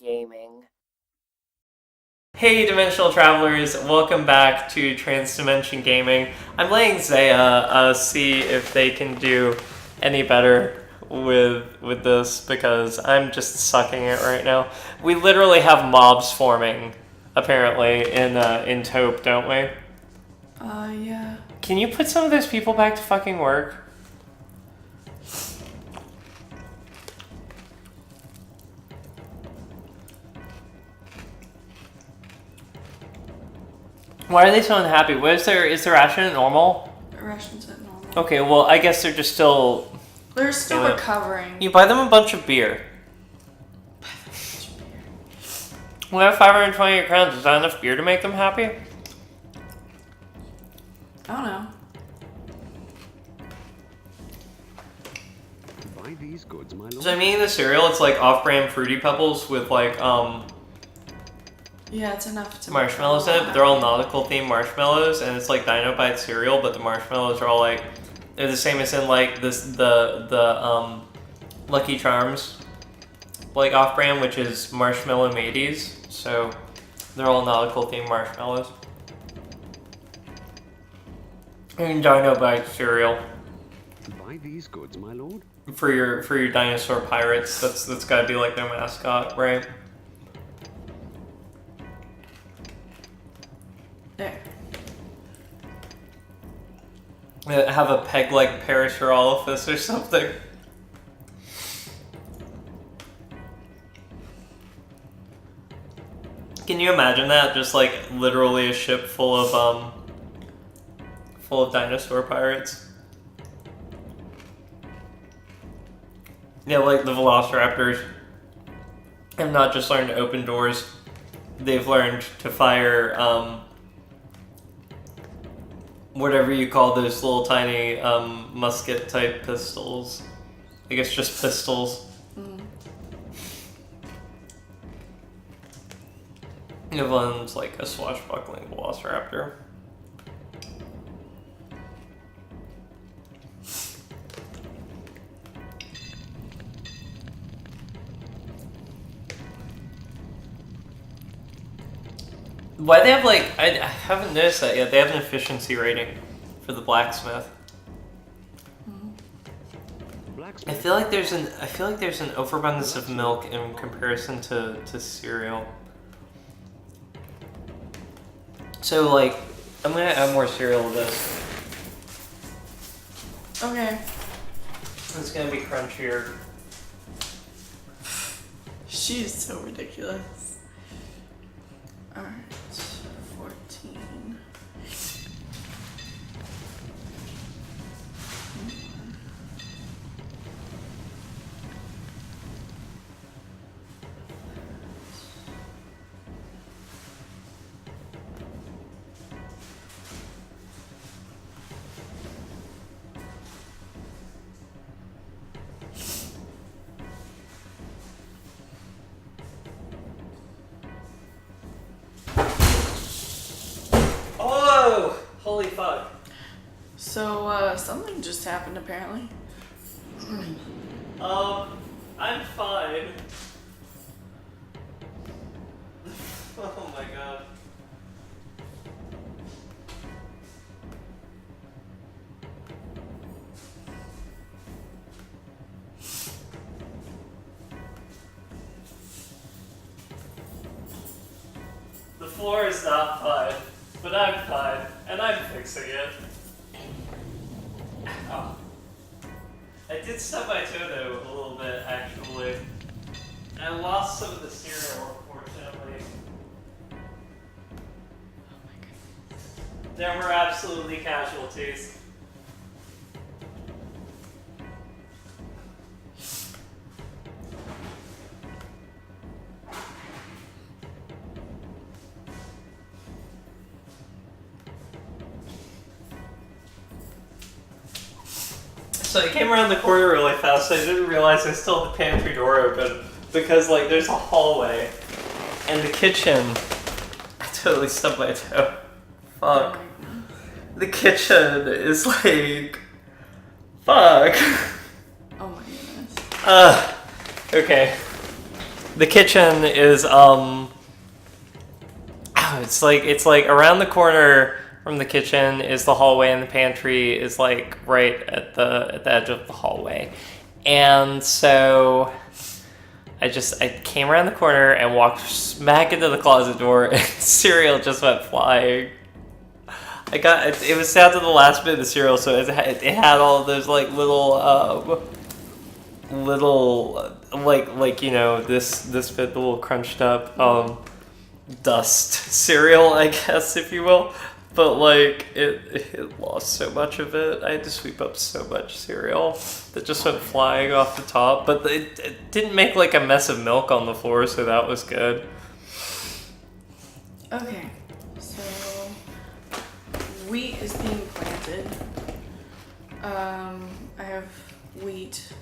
Gaming. Hey Dimensional Travelers, welcome back to TransDimension Gaming. I'm letting Zaya see if they can do any better with this because I'm just sucking it right now. We literally have mobs forming, apparently, in Taupe, don't we? Yeah. Can you put some of those people back to fucking work? Why are they so unhappy? Is their ration at normal? Rations at normal. Okay, well, I guess they're just still... They're still Yeah. recovering. You buy them a bunch of beer. We have 528 crowns. Is that enough beer to make them happy? I don't know. Buy these goods, my lord. So I'm eating the cereal. It's like off-brand Fruity Pebbles with like Yeah, it's enough to marshmallows in it. But they're all nautical themed marshmallows, and it's like dyno-bites cereal. But the marshmallows are all like they're the same as in like the Lucky Charms like off-brand, which is marshmallow mateys. So they're all nautical themed marshmallows. And dyno-bites cereal. Buy these goods, my lord. For your dinosaur pirates, that's gotta be like their mascot, right? There. Have a peg like Parasaurolophus or something. Can you imagine that? Just like literally a ship full of dinosaur pirates. Yeah, like the Velociraptors have not just learned to open doors, they've learned to fire, whatever you call those little tiny, musket type pistols. I guess just pistols. You have one's like a swashbuckling Velociraptor. Why they have like I haven't noticed that yet. They have an efficiency rating for the blacksmith. I feel like there's an overabundance of milk in comparison to cereal. So like I'm gonna add more cereal to this. Okay. It's gonna be crunchier. She's so ridiculous. Alright. 14. Oh! Holy fuck. So, something just happened apparently. I'm fine. Oh my god. The floor is not fine, but I'm fine, and I'm fixing it. Oh. I did stub my toe though a little bit, actually. I lost some of the cereal, unfortunately. There were absolutely casualties. So I came around the corner really fast, so I didn't realize I still had the pantry door open because like there's a hallway and the kitchen. I totally stubbed my toe. Fuck. The kitchen is like fuck. Oh my goodness. Okay. the kitchen is it's like around the corner from the kitchen is the hallway, and the pantry is like right at the edge of the hallway. And so I came around the corner and walked smack into the closet door, and cereal just went flying. It was down to the last bit of the cereal, so it had all of those like little you know, this bit, the little crunched up dust cereal, I guess, if you will. But like it lost so much of it. I had to sweep up so much cereal that just went flying off the top. But it didn't make like a mess of milk on the floor, so that was good. Okay, so wheat is being planted. I have wheat.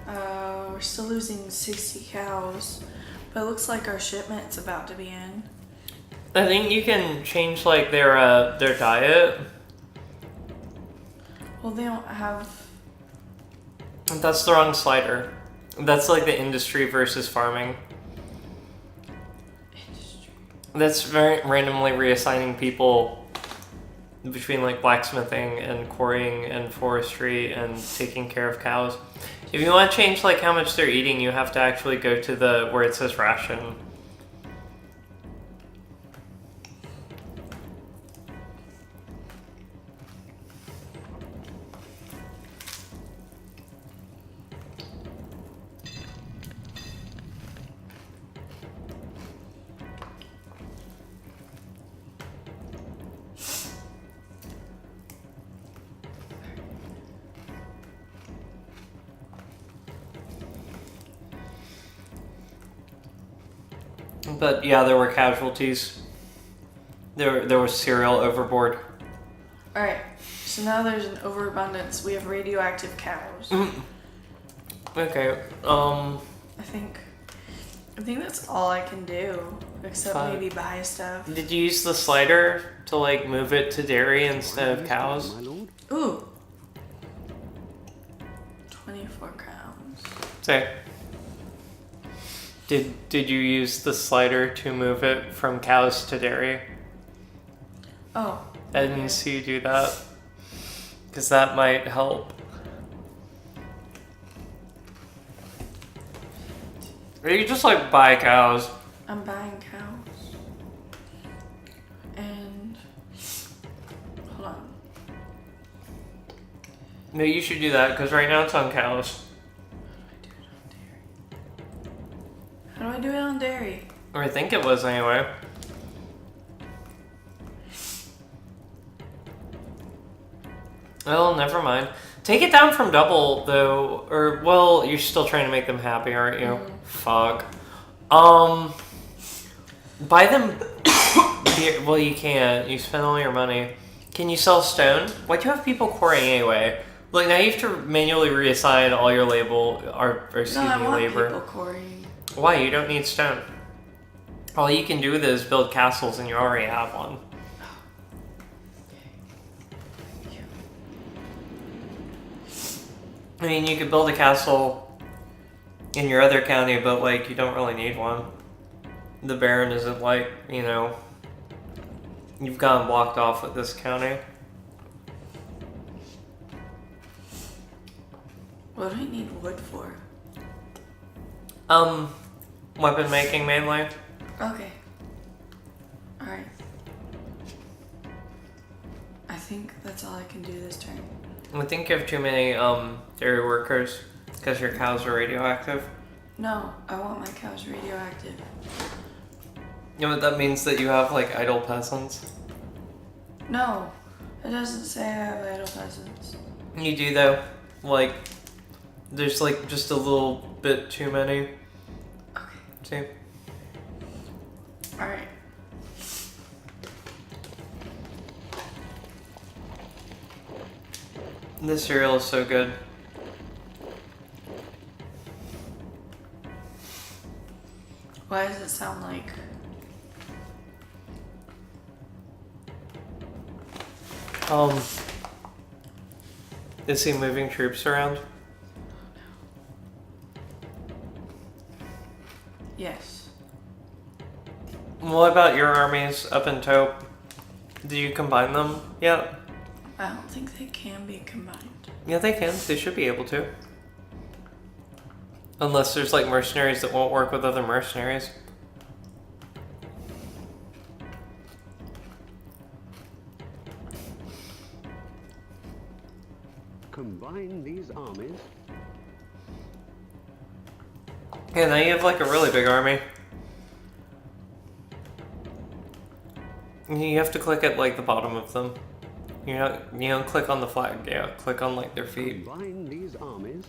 We're still losing 60 cows, but it looks like our shipment's about to be in. I think you can change like their diet. Well, they don't have. That's the wrong slider. That's like the industry versus farming. Industry. That's very randomly reassigning people between like blacksmithing and quarrying and forestry and taking care of cows. If you want to change like how much they're eating, you have to actually go to the where it says ration. But yeah, there were casualties. There was cereal overboard. Alright, so now there's an overabundance. We have radioactive cows. Okay, I think that's all I can do, except Fine. maybe buy stuff. Did you use the slider to like move it to dairy instead of cows? My lord. Ooh. 24 crowns. Say. Did you use the slider to move it from cows to dairy? Oh. I didn't see you do that. Because that might help. Or you just like buy cows. I'm buying cows. And hold on. No, you should do that because right now it's on cows. How do I do it on dairy? Or I think it was anyway. Well, never mind. Take it down from double though, or well, you're still trying to make them happy, aren't you? Fuck. Buy them. Well, you can't. You spend all your money. Can you sell stone? Why do you have people quarrying anyway? Like now you have to manually reassign all your labor. People quarrying. Why? You don't need stone. All you can do with it is build castles, and you already have one. I mean, you could build a castle in your other county, but like you don't really need one. The Baron isn't like, you know, you've gotten blocked off with this county. What do I need wood for? Weapon making mainly. Okay. Alright. I think that's all I can do this turn. I think you have too many dairy workers because your cows are radioactive. No, I want my cows radioactive. You know what that means? That you have like idle peasants? No, it doesn't say I have idle peasants. You do though. Like, there's like just a little bit too many. Okay. See? Alright. This cereal is so good. Why does it sound like... Is he moving troops around? Yes. What about your armies up in Taupe? Do you combine them yet? I don't think they can be combined. Yeah, they can. They should be able to. Unless there's like mercenaries that won't work with other mercenaries. Combine these armies. Yeah, now you have like a really big army. You have to click at like the bottom of them. You don't click on the flag, yeah. Click on like their feet. Combine these armies.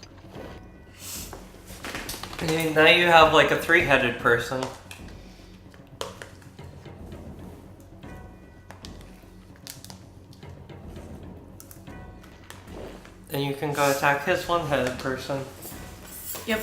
And now you have like a 3-headed person. And you can go attack his 1-headed person. Yep.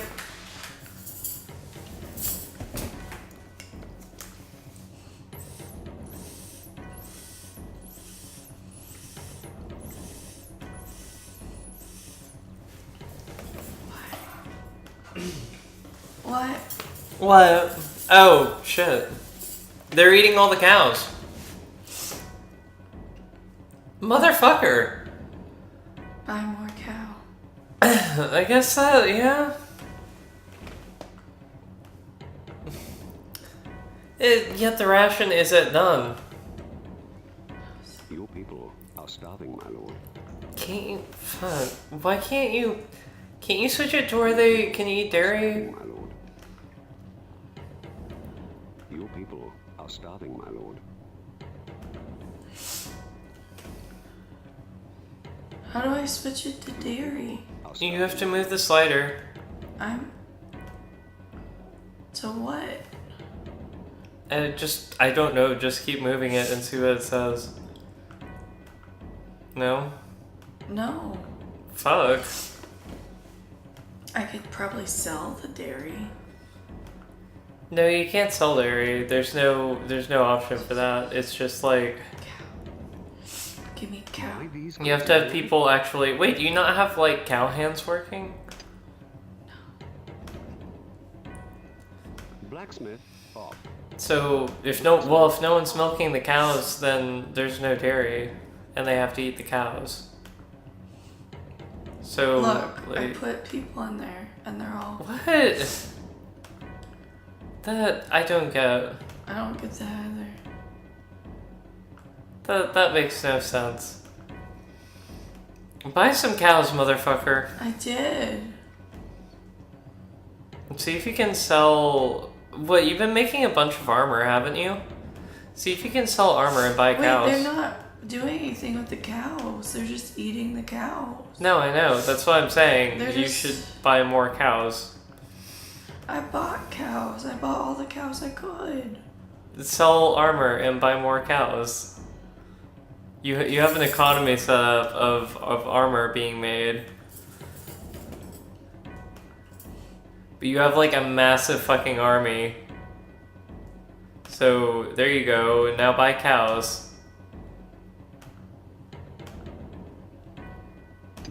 What? What? Oh, shit. They're eating all the cows. Motherfucker. Buy more cow. I guess that, yeah. Yet the ration isn't done. Your people are starving, my lord. Can't you, fuck, why can't you switch it to where they can eat dairy? My lord. Your people are starving, my lord. How do I switch it to dairy? You have to move the slider. To what? And I don't know, just keep moving it and see what it says. No? No. Fuck. I could probably sell the dairy. No, you can't sell dairy. There's no option for that. It's just like, Cow. Give me cow. Buy these you have goods, to my have people actually, wait, do you not have like cow hands working? lord. Blacksmith off. So if no one's milking the cows, then there's no dairy, and they have to eat the cows. So Look, I like, put people in there, and they're all. what? That I don't get. I don't get that either. That makes no sense. Buy some cows, motherfucker. I did. See if you can sell. What, you've been making a bunch of armor, haven't you? See if you can sell armor and buy Wait, cows. they're not doing anything with the cows. They're just eating the cows. No, I know. That's what I'm saying. They're You just- should buy more cows. I bought cows. I bought all the cows I could. Sell armor and buy more cows. You have an economy set up of armor being made. But you have like a massive fucking army. So there you go. Now buy cows.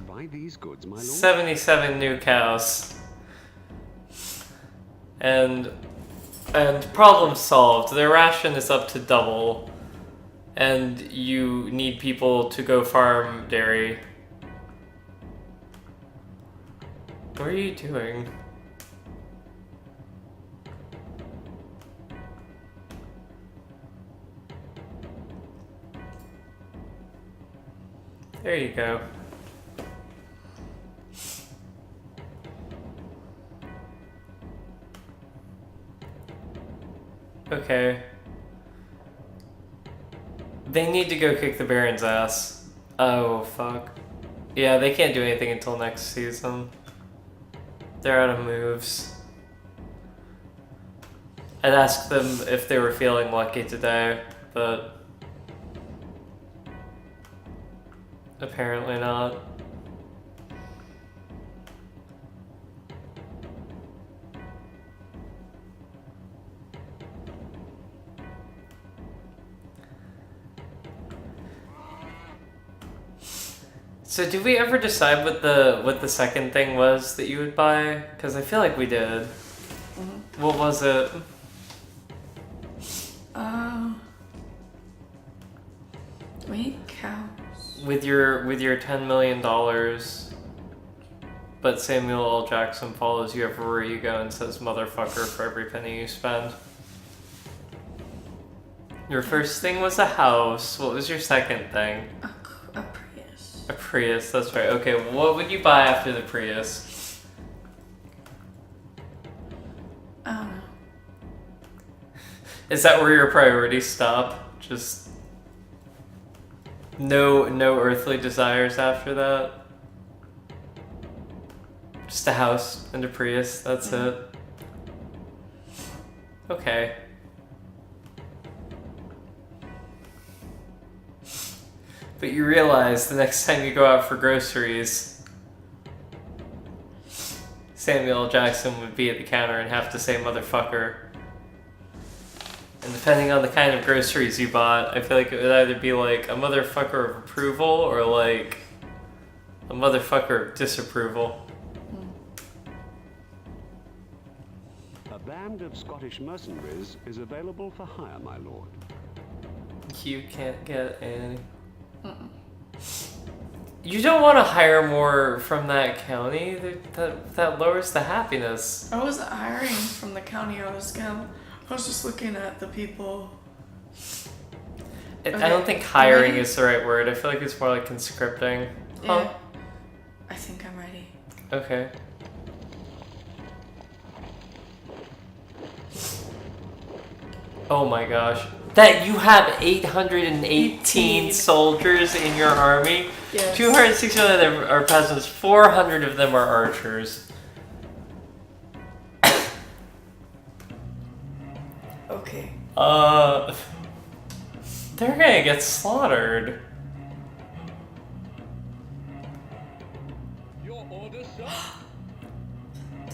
Buy these goods, my lord. 77 new cows. And problem solved. Their ration is up to double. And you need people to go farm dairy. What are you doing? There you go. Okay. They need to go kick the Baron's ass. Oh, fuck. Yeah, they can't do anything until next season. They're out of moves. I'd ask them if they were feeling lucky today, but apparently not. So did we ever decide what the second thing was that you would buy? Because I feel like we did. Mm-hmm. What was it? We need cows. With your $10 million, but Samuel L. Jackson follows you everywhere you go and says motherfucker for every penny you spend. Your first thing was a house. What was your second thing? A Prius. A Prius, that's right. Okay, what would you buy after the Prius? I don't know. Is that where your priorities stop? Just no earthly desires after that? Just a house and a Prius, that's it. Okay. But you realize the next time you go out for groceries, Samuel L. Jackson would be at the counter and have to say motherfucker. And depending on the kind of groceries you bought, I feel like it would either be like a motherfucker of approval or like a motherfucker of disapproval. A band of Scottish mercenaries is available for hire, my lord. You can't get any. You don't want to hire more from that county. That lowers the happiness. I wasn't hiring from the county. I was just looking at the people. I Okay. don't think hiring is the right word. I feel like it's more like conscripting. Yeah. I think I'm ready. Okay. Oh my gosh. That you have 818 soldiers in your army? Yes. 260 of them are peasants, 400 of them are archers. Okay. They're gonna get slaughtered. Your order, sir.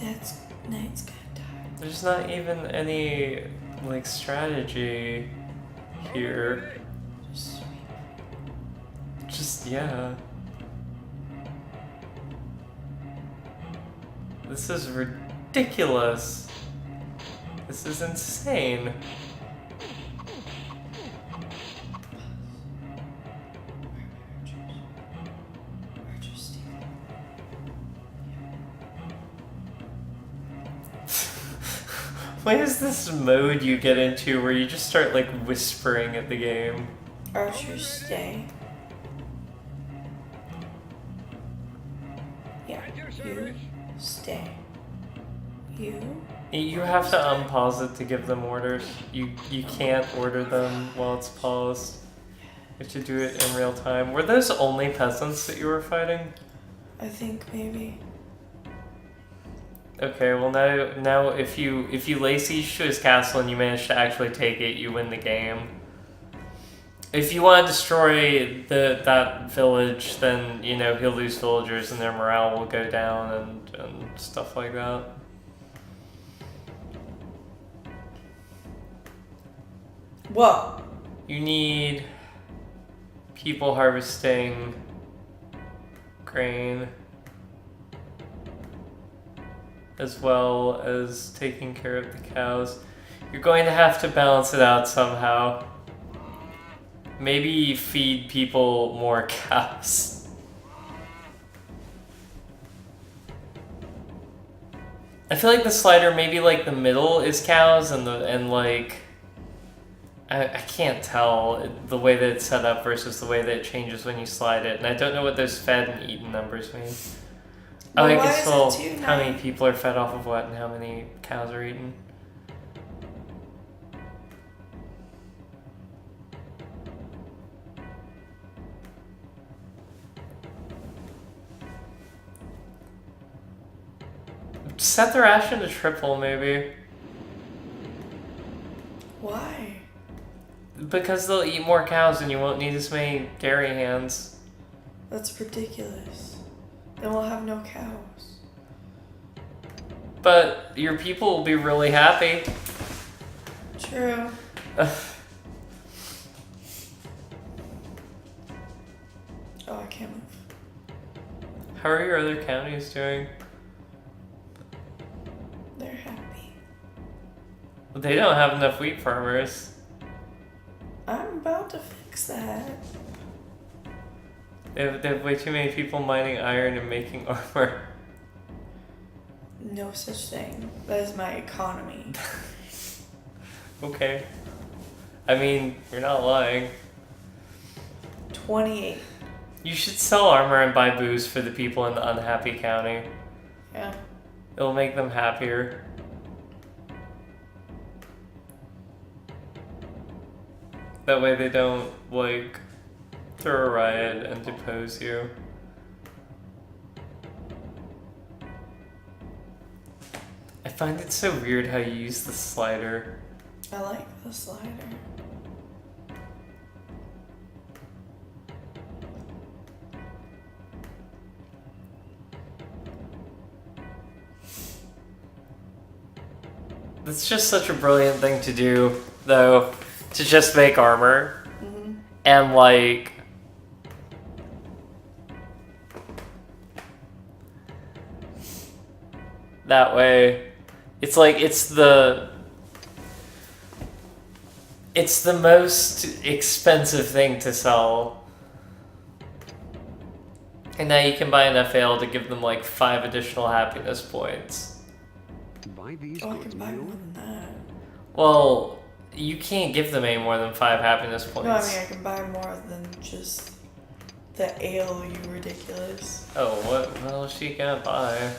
Nate's gonna die. There's not even any, like, strategy here. Just, yeah. This is ridiculous. This is insane. What is this mode you get into where you just start like whispering at the game? Archers stay. Yeah, you stay. You have to unpause it to give them orders. You can't order them while it's paused. You have to do it in real time. Were those only peasants that you were fighting? I think maybe. Okay, well now if you lay siege to his castle and you manage to actually take it, you win the game. If you want to destroy that village, then you know he'll lose villagers and their morale will go down and stuff like that. What? You need people harvesting grain, as well as taking care of the cows. You're going to have to balance it out somehow. Maybe feed people more cows. I feel like the slider, maybe like the middle is cows and like I can't tell the way that it's set up versus the way that it changes when you slide it, and I don't know what those fed and eaten numbers mean. Well, I why guess is it well, 290? how many people are fed off of what and how many cows are eaten. Set the ration to triple, maybe. Why? Because they'll eat more cows and you won't need as many dairy hands. That's ridiculous. Then we'll have no cows. But your people will be really happy. True. Oh, I can't move. How are your other counties doing? They're happy. They don't have enough wheat farmers. I'm about to fix that. They have way too many people mining iron and making armor. No such thing. That is my economy. Okay. I mean, you're not lying. 28. You should sell armor and buy booze for the people in the unhappy county. Yeah. It'll make them happier. That way they don't, like, throw a riot and depose you. I find it so weird how you use the slider. I like the slider. It's just such a brilliant thing to do, though, to just make armor. Mm-hmm. And, like, that way, it's like, it's the most expensive thing to sell. And now you can buy enough ale to give them, like, 5 additional happiness points. Buy these Oh, I goods, can buy Leo. more than that. Well, you can't give them any more than 5 happiness points. No, I mean I can buy more than just the ale, you ridiculous. Oh, what else she gonna buy?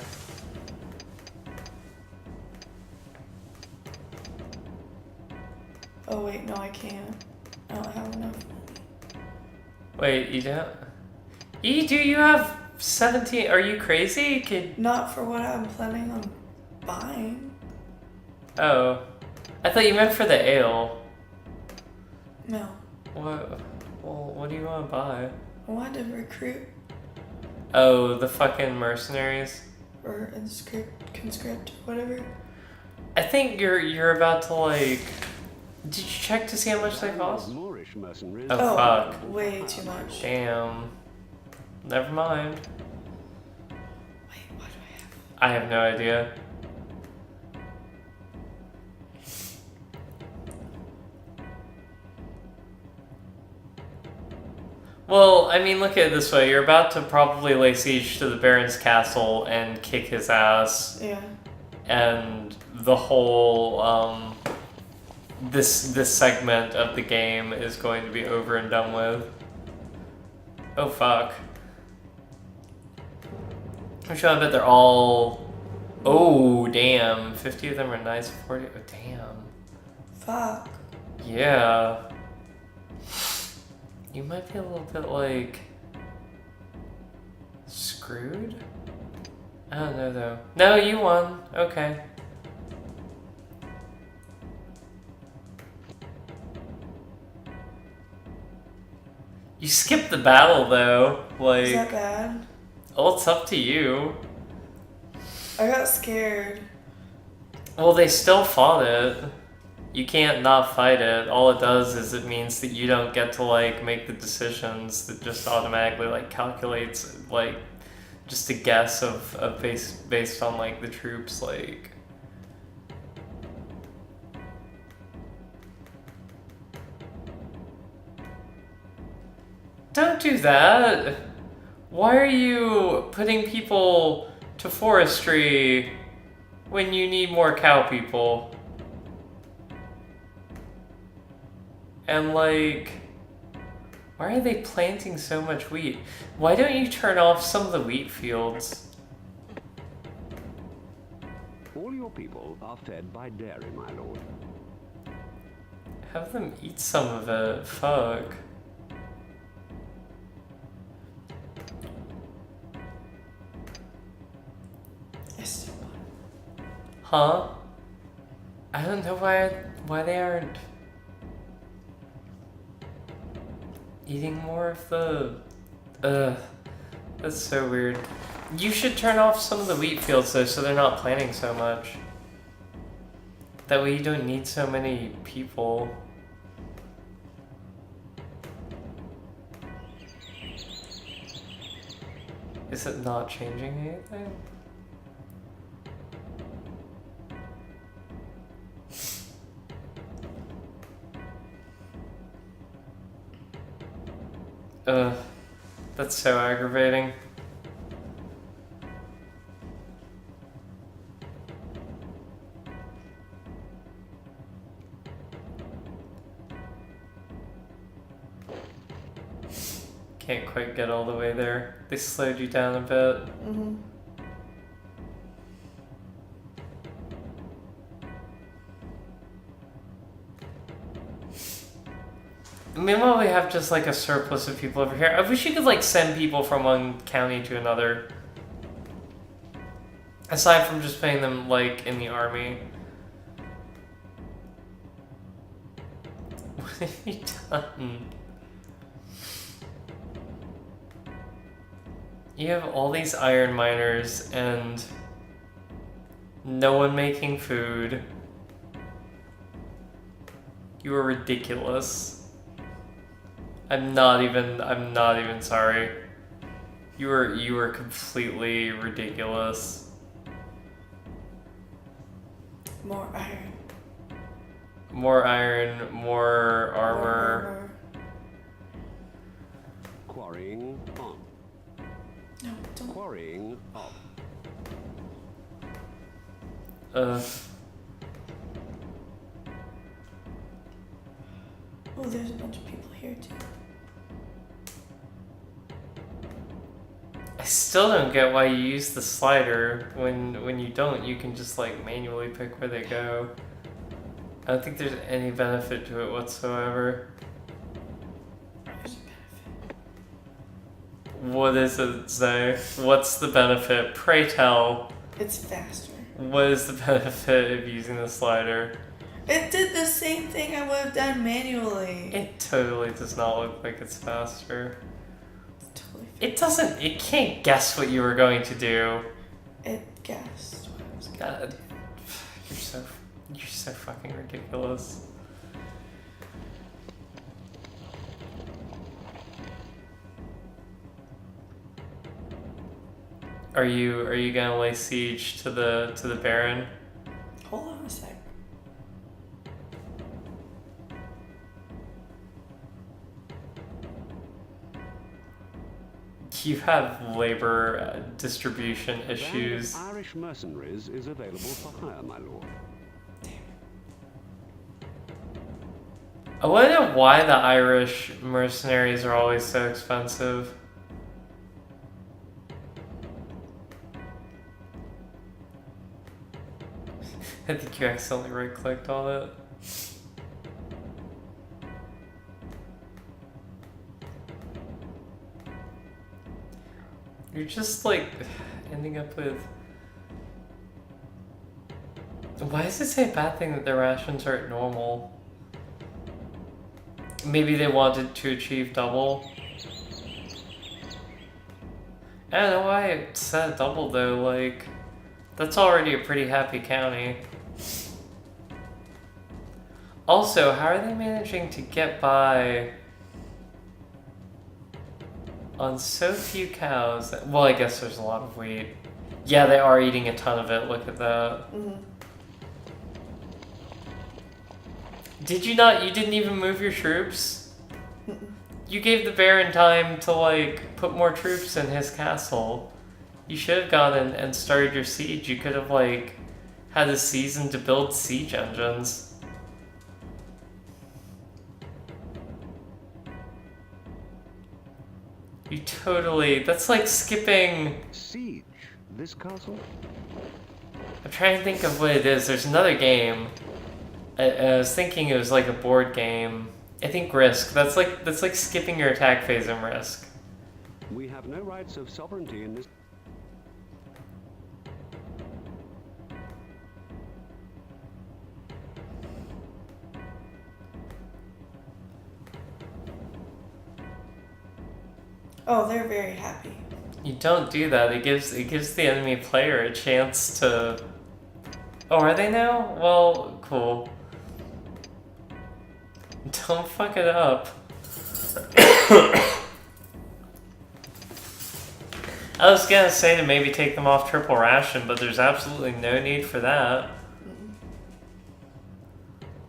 Oh wait, no I can't. I don't have enough money. Wait, you don't? You have 17. Are you crazy? Kid. Not for what I'm planning on buying. Oh. I thought you meant for the ale. No. What? Well, what do you want to buy? I wanted to recruit Oh, the fucking mercenaries. or conscript, whatever. I think you're about to, like. Did you check to see how much they cost? Moorish mercenaries. Oh, fuck. Way too much. Damn. Never mind. Wait, what do I have? I have no idea. Well, I mean, look at it this way. You're about to probably lay siege to the Baron's castle and kick his ass. Yeah. And the whole, this segment of the game is going to be over and done with. Oh, fuck. I'm sure I bet they're all... Oh, damn. 50 of them are nice. 40... Oh, damn. Fuck. Yeah. You might be a little bit, like... screwed? I don't know, though. No, you won. Okay. You skipped the battle, though. Like... Is that bad? Well, it's up to you. I got scared. Well, they still fought it. You can't not fight it. All it does is it means that you don't get to, like, make the decisions that just automatically, like, calculates, like, just a guess of based on, like, the troops, like... Don't do that! Why are you putting people to forestry when you need more cow people? And, like, why are they planting so much wheat? Why don't you turn off some of the wheat fields? All your people are fed by dairy, my lord. Have them eat some of it. Fuck. I still want it. Huh? I don't know why they aren't eating more of the... Ugh. That's so weird. You should turn off some of the wheat fields, though, so they're not planting so much. That way you don't need so many people. Is it not changing anything? Ugh. That's so aggravating. Can't quite get all the way there. They slowed you down a bit. Mm-hmm. Meanwhile, we have just like a surplus of people over here. I wish you could like send people from one county to another. Aside from just putting them like in the army. What have you done? You have all these iron miners and no one making food. You are ridiculous. I'm not even sorry. You are completely ridiculous. More iron. More iron, more armor. Quarrying on. No, don't. Quarrying off. Oh, there's a bunch of people here too. I still don't get why you use the slider when you don't. You can just like manually pick where they go. I don't think there's any benefit to it whatsoever. There's a benefit. What does it say? What's the benefit? Pray tell. It's faster. What is the benefit of using the slider? It did the same thing I would have done manually. It totally does not look like it's faster. It's totally It doesn't. It can't guess what you were going to do. It guessed what I was going to God, you're so fucking ridiculous. Are you gonna lay siege to the Baron? Hold on a sec. You have labor distribution A band issues. of Irish mercenaries is available for hire, my lord. I wonder why the Irish mercenaries are always so expensive. I think you accidentally right-clicked on it. You're just like ending up with. Why does it say a bad thing that their rations are at normal? Maybe they wanted to achieve double. I don't know why it said double though, like, that's already a pretty happy county. Also, how are they managing to get by on so few cows? Well, I guess there's a lot of wheat. Yeah, they are eating a ton of it, look at that. Mm-hmm. Did you not, you didn't even move your troops? You gave the Baron time to, like, put more troops in his castle. You should have gone and started your siege. You could have, like, had a season to build siege engines. You totally, that's like skipping. Siege this castle? I'm trying to think of what it is. There's another game. I was thinking it was like a board game. I think Risk. That's like skipping your attack phase in Risk. We have no rights of sovereignty in this. Oh, they're very happy. You don't do that. It gives the enemy player a chance to. Oh, are they now? Well, cool. Don't fuck it up. I was gonna say to maybe take them off triple ration, but there's absolutely no need for that.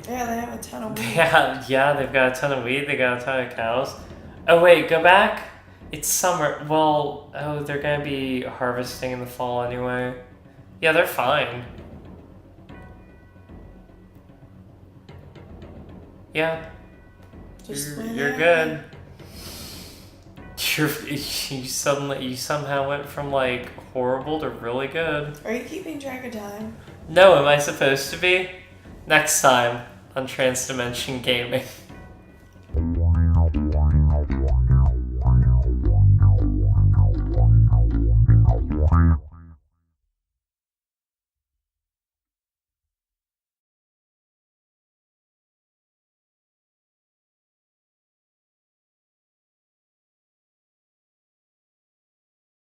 Yeah, they have a ton of wheat. Yeah, they've got a ton of wheat, they got a ton of cows. Oh wait, go back. It's summer. Well, oh, they're gonna be harvesting in the fall anyway. Yeah, they're fine. Yeah, Just you're good. You somehow went from like horrible to really good. Are you keeping track of time? No, am I supposed to be? Next time on TransDimension Gaming.